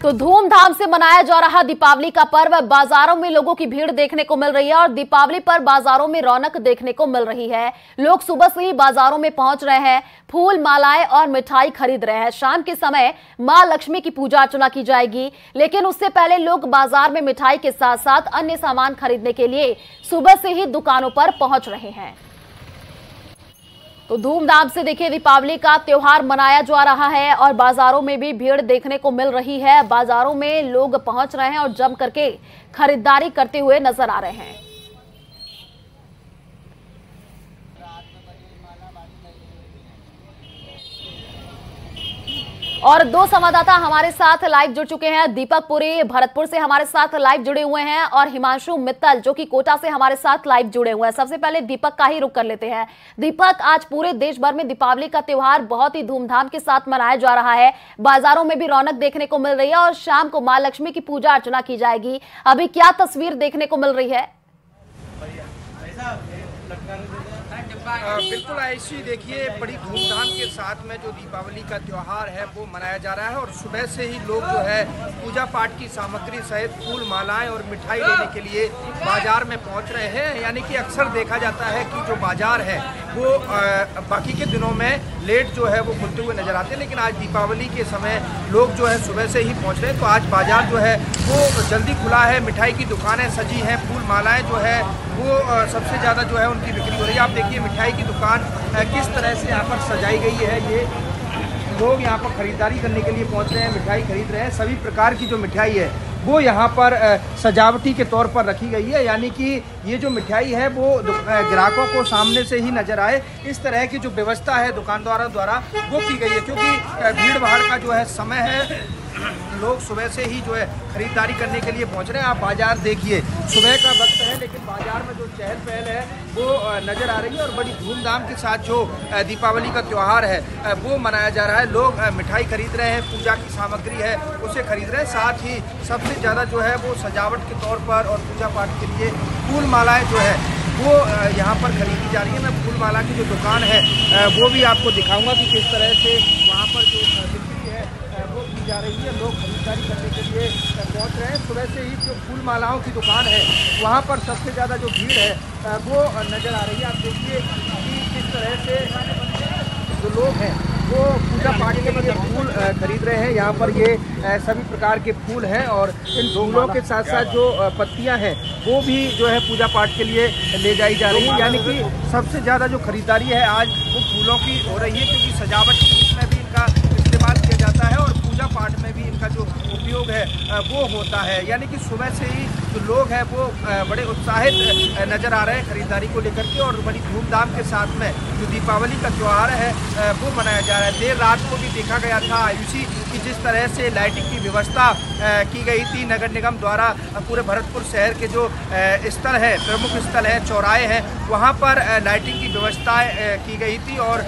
तो धूमधाम से मनाया जा रहा दीपावली का पर्व, बाजारों में लोगों की भीड़ देखने को मिल रही है और दीपावली पर बाजारों में रौनक देखने को मिल रही है। लोग सुबह से ही बाजारों में पहुंच रहे हैं, फूल, मालाएं और मिठाई खरीद रहे हैं। शाम के समय मां लक्ष्मी की पूजा अर्चना की जाएगी, लेकिन उससे पहले लोग बाजार में मिठाई के साथ साथ अन्य सामान खरीदने के लिए सुबह से ही दुकानों पर पहुंच रहे हैं। तो धूमधाम से देखिए दीपावली का त्योहार मनाया जा रहा है और बाजारों में भी भीड़ देखने को मिल रही है। बाजारों में लोग पहुंच रहे हैं और जम करके खरीदारी करते हुए नजर आ रहे हैं। और दो संवाददाता हमारे साथ लाइव जुड़ चुके हैं। दीपक पुरी भरतपुर से हमारे साथ लाइव जुड़े हुए हैं और हिमांशु मित्तल जो कि कोटा से हमारे साथ लाइव जुड़े हुए हैं। सबसे पहले दीपक का ही रुख कर लेते हैं। दीपक, आज पूरे देश भर में दीपावली का त्योहार बहुत ही धूमधाम के साथ मनाया जा रहा है। बाजारों में भी रौनक देखने को मिल रही है और शाम को मां लक्ष्मी की पूजा अर्चना की जाएगी। अभी क्या तस्वीर देखने को मिल रही है? बिल्कुल ऐसी देखिए बड़ी धूमधाम के साथ में जो दीपावली का त्यौहार है वो मनाया जा रहा है और सुबह से ही लोग जो है पूजा पाठ की सामग्री सहित फूल, मालाएं और मिठाई लेने के लिए बाजार में पहुंच रहे हैं। यानी कि अक्सर देखा जाता है कि जो बाजार है वो बाकी के दिनों में लेट जो है वो खुलते हुए नजर आते हैं, लेकिन आज दीपावली के समय लोग जो है सुबह से ही पहुँच रहे हैं। तो आज बाजार जो है वो जल्दी खुला है, मिठाई की दुकानें सजी हैं, फूल मालाएँ जो है वो सबसे ज़्यादा जो है उनकी बिक्री हो रही है। आप देखिए मिठाई की दुकान किस तरह से यहाँ पर सजाई गई है। ये लोग यहाँ पर खरीदारी करने के लिए पहुँच रहे हैं, मिठाई खरीद रहे हैं। सभी प्रकार की जो मिठाई है वो यहाँ पर सजावटी के तौर पर रखी गई है, यानी कि ये जो मिठाई है वो ग्राहकों को सामने से ही नजर आए, इस तरह की जो व्यवस्था है दुकानदारों द्वारा वो की गई है। क्योंकि भीड़ भाड़ का जो है समय है, लोग सुबह से ही जो है खरीदारी करने के लिए पहुंच रहे हैं। आप बाजार देखिए, सुबह का वक्त है लेकिन बाजार में जो चहल पहल है वो नज़र आ रही है और बड़ी धूमधाम के साथ जो दीपावली का त्यौहार है वो मनाया जा रहा है। लोग मिठाई खरीद रहे हैं, पूजा की सामग्री है उसे खरीद रहे हैं, साथ ही सबसे ज़्यादा जो है वो सजावट के तौर पर और पूजा पाठ के लिए फूल मालाएँ जो है वो यहाँ पर खरीदी जा रही है। मैं फूल माला की जो दुकान है वो भी आपको दिखाऊँगा कि किस तरह से वहाँ पर जो बिक्री है वो की जा रही है। लोग खरीदारी करने के लिए पहुंच रहे हैं। सुबह से ही जो फूल मालाओं की दुकान है वहां पर सबसे ज़्यादा जो भीड़ है वो नज़र आ रही है। आप देखिए कि किस तरह से जो लोग हैं वो पूजा पाठ के लिए फूल खरीद रहे हैं। यहाँ पर ये सभी प्रकार के फूल हैं और इन फूलों के साथ साथ जो पत्तियाँ हैं वो भी जो है पूजा पाठ के लिए ले जाई जा रही है। यानी कि सबसे ज़्यादा जो खरीदारी है आज वो फूलों की हो रही है, क्योंकि सजावट के रूप में भी इनका इस्तेमाल किया जाता है और पूजा पाठ में भी इनका जो उपयोग है वो होता है। यानी कि सुबह से ही जो लोग हैं वो बड़े उत्साहित नज़र आ रहे हैं खरीदारी को लेकर के और बड़ी धूमधाम के साथ में जो दीपावली का त्यौहार है वो मनाया जा रहा है। देर रात को भी देखा गया था आयुषी कि जिस तरह से लाइटिंग की व्यवस्था की गई थी नगर निगम द्वारा। पूरे भरतपुर शहर के जो स्थल है, प्रमुख स्थल है, चौराहे हैं, वहाँ पर लाइटिंग की व्यवस्था की गई थी और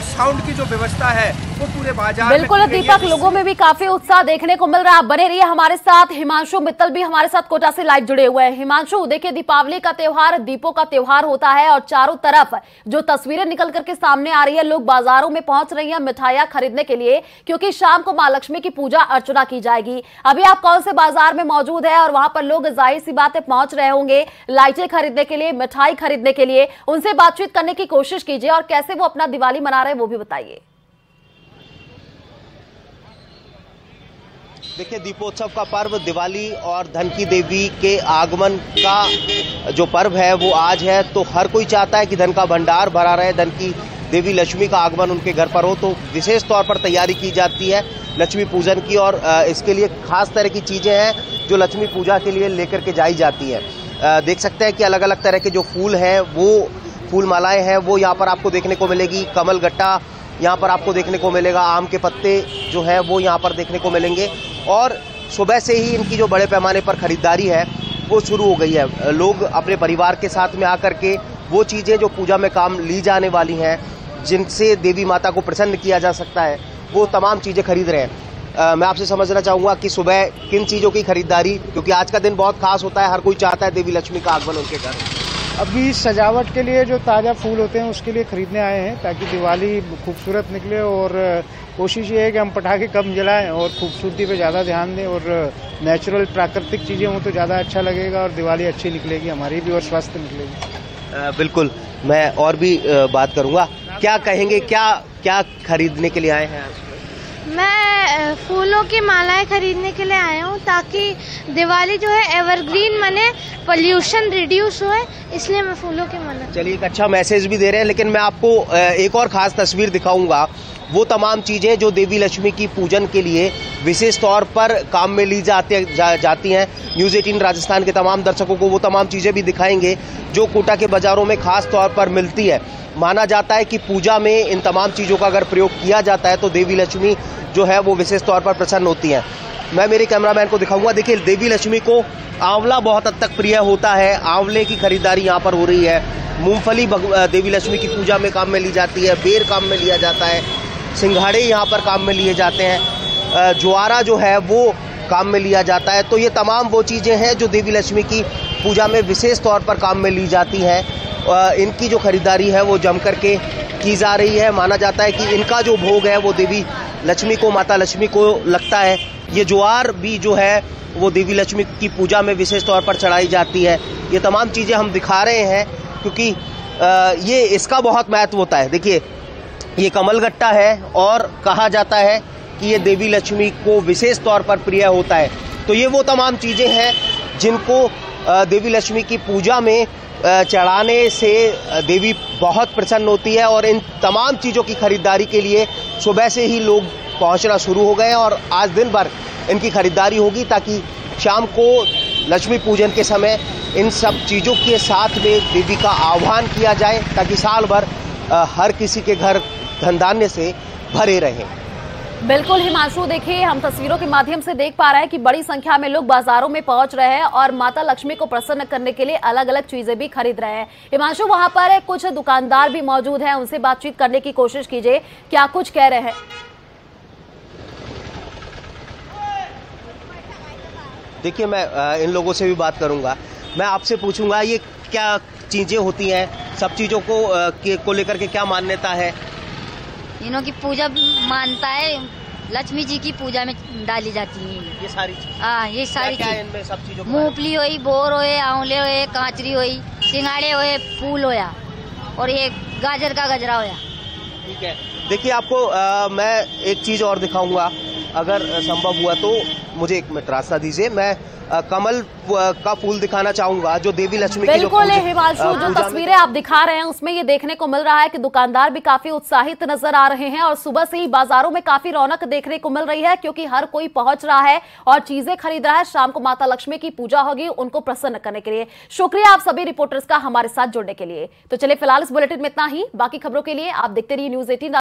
साउंड की जो व्यवस्था है वो पूरे बाजार बिल्कुल दीपक, लोगों में भी काफी उत्साह देखने को मिल रहा है। बने रहिए हमारे साथ। हिमांशु मित्तल भी हमारे साथ कोटा से लाइव जुड़े हुए हैं। हिमांशु, देखिए दीपावली का त्योहार दीपों का त्योहार होता है और चारों तरफ जो तस्वीरें निकल करके सामने आ रही है, लोग बाजारों में पहुंच रही हैं मिठाइयां खरीदने के लिए, क्योंकि शाम को मां लक्ष्मी की पूजा अर्चना की जाएगी। अभी आप कौन से बाजार में मौजूद है और वहां पर लोग जाहिर सी बात है पहुंच रहे होंगे लाइटें खरीदने के लिए, मिठाई खरीदने के लिए, उनसे बातचीत करने की कोशिश कीजिए और कैसे वो अपना दिवाली मना रहे हैं वो भी बताइए। देखिए, दीपोत्सव का पर्व दिवाली और धन की देवी के आगमन का जो पर्व है वो आज है। तो हर कोई चाहता है कि धन का भंडार भरा रहे, धन की देवी लक्ष्मी का आगमन उनके घर पर हो। तो विशेष तौर पर तैयारी की जाती है लक्ष्मी पूजन की और इसके लिए खास तरह की चीजें हैं जो लक्ष्मी पूजा के लिए लेकर के जाई जाती है। देख सकते हैं कि अलग अलग तरह के जो फूल हैं वो फूल मालाएं हैं वो यहाँ पर आपको देखने को मिलेगी। कमल गट्टा यहाँ पर आपको देखने को मिलेगा, आम के पत्ते जो है वो यहाँ पर देखने को मिलेंगे और सुबह से ही इनकी जो बड़े पैमाने पर खरीदारी है वो शुरू हो गई है। लोग अपने परिवार के साथ में आकर के वो चीज़ें जो पूजा में काम ली जाने वाली हैं, जिनसे देवी माता को प्रसन्न किया जा सकता है, वो तमाम चीज़ें खरीद रहे हैं। मैं आपसे समझना चाहूँगा कि सुबह किन चीज़ों की खरीदारी, क्योंकि आज का दिन बहुत खास होता है, हर कोई चाहता है देवी लक्ष्मी का आगमन उनके घर। अभी सजावट के लिए जो ताज़ा फूल होते हैं उसके लिए खरीदने आए हैं ताकि दिवाली खूबसूरत निकले। और कोशिश ये है कि हम पटाखे कम जलाएं और खूबसूरती पे ज़्यादा ध्यान दें और नेचुरल प्राकृतिक चीज़ें हों तो ज़्यादा अच्छा लगेगा और दिवाली अच्छी निकलेगी हमारी भी और स्वस्थ निकलेगी। बिल्कुल, मैं और भी बात करूँगा। क्या कहेंगे, क्या क्या खरीदने के लिए आए हैं? मैं फूलों की मालाएं खरीदने के लिए आया हूँ ताकि दिवाली जो है एवरग्रीन बने, पोल्यूशन रिड्यूस होए, इसलिए मैं फूलों की माला। चलिए, एक अच्छा मैसेज भी दे रहे हैं, लेकिन मैं आपको एक और खास तस्वीर दिखाऊंगा। वो तमाम चीजें जो देवी लक्ष्मी की पूजन के लिए विशेष तौर पर काम में ली जाती हैं। न्यूज़ 18 राजस्थान के तमाम दर्शकों को वो तमाम चीजें भी दिखाएंगे जो कोटा के बाजारों में खास तौर पर मिलती है। माना जाता है कि पूजा में इन तमाम चीजों का अगर प्रयोग किया जाता है तो देवी लक्ष्मी जो है वो विशेष तौर पर प्रसन्न होती हैं। मैं मेरे कैमरामैन को दिखाऊंगा। देखिए, देवी लक्ष्मी को आंवला बहुत हद तक प्रिय होता है। आंवले की खरीदारी यहाँ पर हो रही है। मूंगफली देवी लक्ष्मी की पूजा में काम में ली जाती है। बेर काम में लिया जाता है। सिंघाड़े यहाँ पर काम में लिए जाते हैं। ज्वारा जो है वो काम में लिया जाता है। तो ये तमाम वो चीज़ें हैं जो देवी लक्ष्मी की पूजा में विशेष तौर पर काम में ली जाती हैं। इनकी जो खरीदारी है वो जम करके की जा रही है। माना जाता है कि इनका जो भोग है वो देवी लक्ष्मी को, माता लक्ष्मी को लगता है। ये ज्वार भी जो है वो देवी लक्ष्मी की पूजा में विशेष तौर पर चढ़ाई जाती है। ये तमाम चीज़ें हम दिखा रहे हैं क्योंकि ये इसका बहुत महत्व होता है। देखिए, ये कमलगट्टा है और कहा जाता है कि ये देवी लक्ष्मी को विशेष तौर पर प्रिय होता है। तो ये वो तमाम चीज़ें हैं जिनको देवी लक्ष्मी की पूजा में चढ़ाने से देवी बहुत प्रसन्न होती है। और इन तमाम चीज़ों की खरीदारी के लिए सुबह से ही लोग पहुंचना शुरू हो गए हैं और आज दिन भर इनकी खरीदारी होगी ताकि शाम को लक्ष्मी पूजन के समय इन सब चीज़ों के साथ में देवी का आह्वान किया जाए ताकि साल भर हर किसी के घर धन धान्य से भरे रहें। बिल्कुल हिमांशु, देखिए हम तस्वीरों के माध्यम से देख पा रहे हैं कि बड़ी संख्या में लोग बाजारों में पहुंच रहे हैं और माता लक्ष्मी को प्रसन्न करने के लिए अलग अलग चीजें भी खरीद रहे हैं। हिमांशु, वहां पर कुछ दुकानदार भी मौजूद हैं, उनसे बातचीत करने की कोशिश कीजिए, क्या कुछ कह रहे हैं? देखिए, मैं इन लोगों से भी बात करूंगा। मैं आपसे पूछूंगा ये क्या चीजें होती हैं, सब चीजों को लेकर के क्या मान्यता है? इन्हों की पूजा मानता है, लक्ष्मी जी की पूजा में डाली जाती है ये सारी चीज। हाँ, ये सारी क्या चीज इनमें सब चीजों? मूंगफली हुई, बोर हुए, आंवले हुए, कांचरी हुई, सिंगाड़े हुए, फूल होया और ये गाजर का गजरा होया। ठीक है, देखिए आपको मैं एक चीज और दिखाऊंगा, अगर संभव हुआ तो मुझे एक मिनट रास्ता दीजिए। मैं कमल का फूल दिखाना चाहूंगा जो देवी लक्ष्मी की बिल्कुल हिमांशु, जो तस्वीरें आप दिखा रहे हैं उसमें ये देखने को मिल रहा है कि दुकानदार भी काफी उत्साहित नजर आ रहे हैं और सुबह से ही बाजारों में काफी रौनक देखने को मिल रही है क्योंकि हर कोई पहुंच रहा है और चीजें खरीद रहा है। शाम को माता लक्ष्मी की पूजा होगी उनको प्रसन्न करने के लिए। शुक्रिया आप सभी रिपोर्टर्स का हमारे साथ जुड़ने के लिए। तो चलिए फिलहाल इस बुलेटिन में इतना ही। बाकी खबरों के लिए आप देखते रहिए न्यूज़ 18।